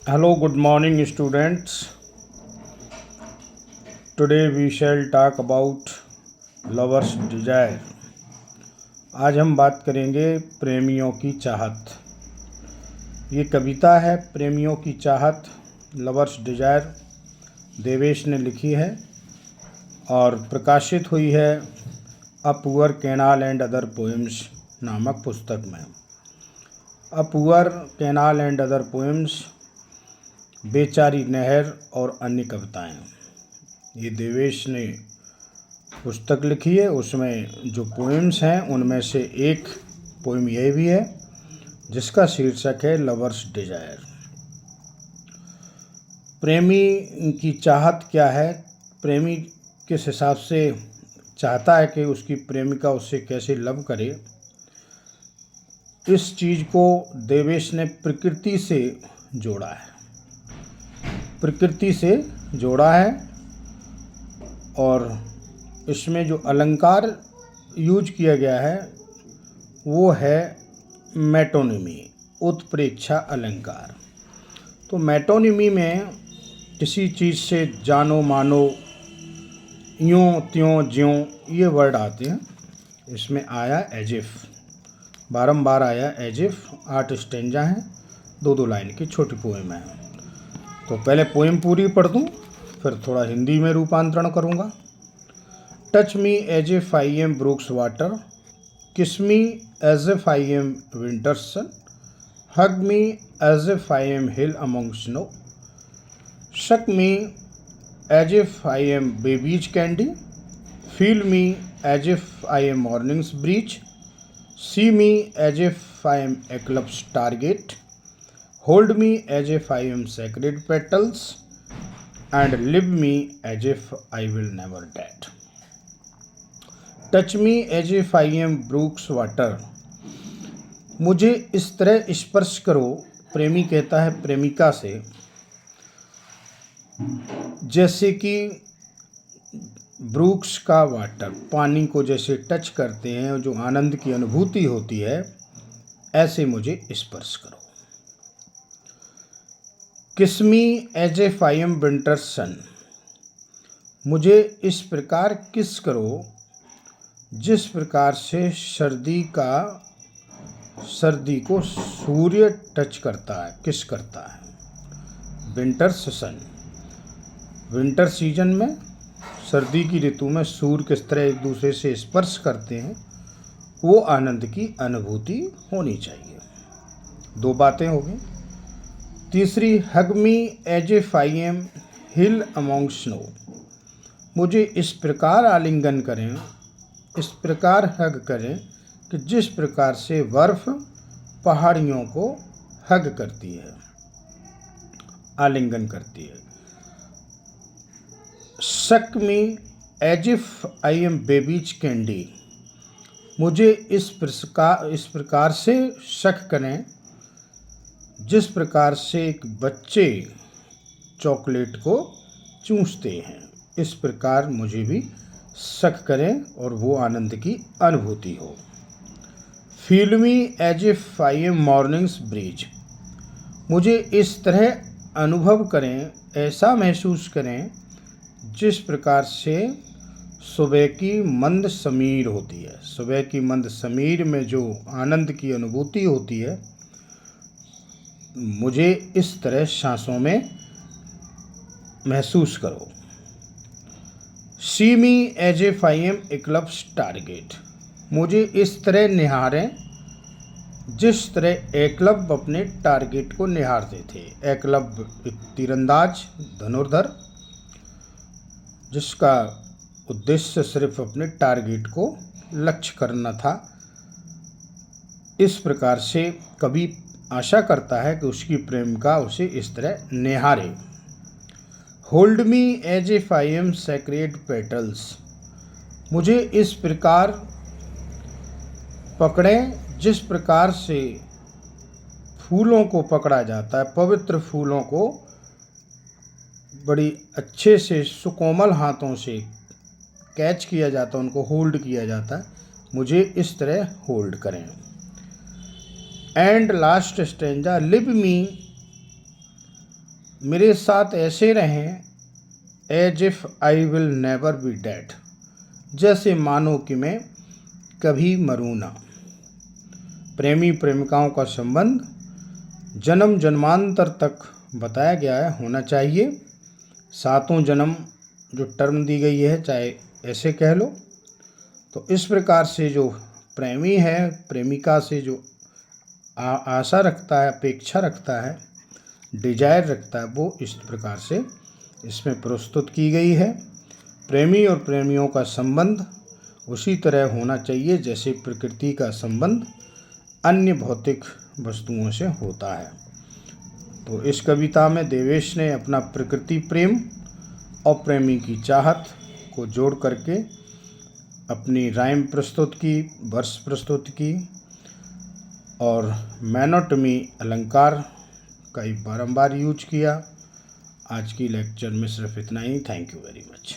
Hello, good morning, students. Today we shall talk about lovers' desire. आज हम बात करेंगे प्रेमियों की चाहत। ये कविता है प्रेमियों की चाहत, लवर्स डिजायर, देवेश ने लिखी है और प्रकाशित हुई है a poor canal and other poems नामक पुस्तक में। A poor canal and other poems, बेचारी नहर और अन्य कविताएं, ये देवेश ने पुस्तक लिखी है। उसमें जो पोएम्स हैं उनमें से एक पोएम यह भी है जिसका शीर्षक है लवर्स डिजायर। प्रेमी की चाहत क्या है, प्रेमी किस हिसाब से चाहता है कि उसकी प्रेमिका उससे कैसे लव करे, इस चीज़ को देवेश ने प्रकृति से जोड़ा है। प्रकृति से जोड़ा है और इसमें जो अलंकार यूज किया गया है वो है मेटोनिमी, उत्प्रेक्षा अलंकार। तो मेटोनिमी में किसी चीज़ से जानो मानो, यूँ त्यों ज्यों, ये वर्ड आते हैं। इसमें आया एज इफ, बारंबार आया एज इफ। 8 स्टेंजा हैं, 2-2 लाइन की छोटी पोएम है। तो पहले पोएम पूरी पढ़ दूँ, फिर थोड़ा हिंदी में रूपांतरण करूँगा। Touch me as if I am brook's water, kiss me as if I am winter's sun, hug me as if I am hill among snow, shake me as if I am baby's candy, feel me as if I am morning's breeze, see me as if I am eclipse target, hold me as if I am sacred petals, and live me as if I will never dead. Touch me as if I am brook's water. मुझे इस तरह स्पर्श करो, प्रेमी कहता है प्रेमिका से, जैसे कि ब्रूक्स का वाटर, पानी को जैसे टच करते हैं, जो आनंद की अनुभूति होती है, ऐसे मुझे स्पर्श करो। Kiss me as if I am winter sun, मुझे इस प्रकार किस करो जिस प्रकार से सर्दी को सूर्य टच करता है, किस करता है। विंटर सन, विंटर सीजन में, सर्दी की ऋतु में सूर्य किस तरह एक दूसरे से स्पर्श करते हैं, वो आनंद की अनुभूति होनी चाहिए। 2 बातें हो गई। तीसरी, hug me as if I am hill among snow, मुझे इस प्रकार आलिंगन करें, इस प्रकार हग करें कि जिस प्रकार से बर्फ पहाड़ियों को हग करती है, आलिंगन करती है। Shake me as if I am baby's candy, मुझे इस प्रकार से शक करें जिस प्रकार से एक बच्चे चॉकलेट को चूसते हैं, इस प्रकार मुझे भी शक करें और वो आनंद की अनुभूति हो। Feel me as if I am morning's breeze, मुझे इस तरह अनुभव करें, ऐसा महसूस करें जिस प्रकार से सुबह की मंद समीर होती है। सुबह की मंद समीर में जो आनंद की अनुभूति होती है, मुझे इस तरह सांसों में महसूस करो। See me as if I am eclipse target, मुझे इस तरह निहारें जिस तरह एकलव्य अपने टारगेट को निहारते थे। एकलव्य एक तीरंदाज, धनुर्धर, जिसका उद्देश्य सिर्फ अपने टारगेट को लक्ष्य करना था। इस प्रकार से कवि आशा करता है कि उसकी प्रेमिका उसे इस तरह निहारे। Hold me as if I am sacred petals, मुझे इस प्रकार पकड़ें जिस प्रकार से फूलों को पकड़ा जाता है, पवित्र फूलों को बड़ी अच्छे से सुकोमल हाथों से कैच किया जाता है, उनको होल्ड किया जाता है, मुझे इस तरह होल्ड करें। And last stanza, live me मेरे साथ ऐसे रहें as if I will never be dead, जैसे मानो कि मैं कभी मरूँ ना। प्रेमी प्रेमिकाओं का संबंध जन्म जन्मांतर तक बताया गया है, होना चाहिए। 7 जन्म जो टर्म दी गई है, चाहे ऐसे कह लो। तो इस प्रकार से जो प्रेमी है प्रेमिका से जो आशा रखता है, अपेक्षा रखता है, डिजायर रखता है, वो इस प्रकार से इसमें प्रस्तुत की गई है। प्रेमी और प्रेमियों का संबंध उसी तरह होना चाहिए जैसे प्रकृति का संबंध अन्य भौतिक वस्तुओं से होता है। तो इस कविता में देवेश ने अपना प्रकृति प्रेम और प्रेमी की चाहत को जोड़ करके अपनी राइम प्रस्तुत की, वर्स प्रस्तुत की, और मैनोटमी अलंकार का ही बारंबार यूज किया। आज की लेक्चर में सिर्फ इतना ही। Thank you very much.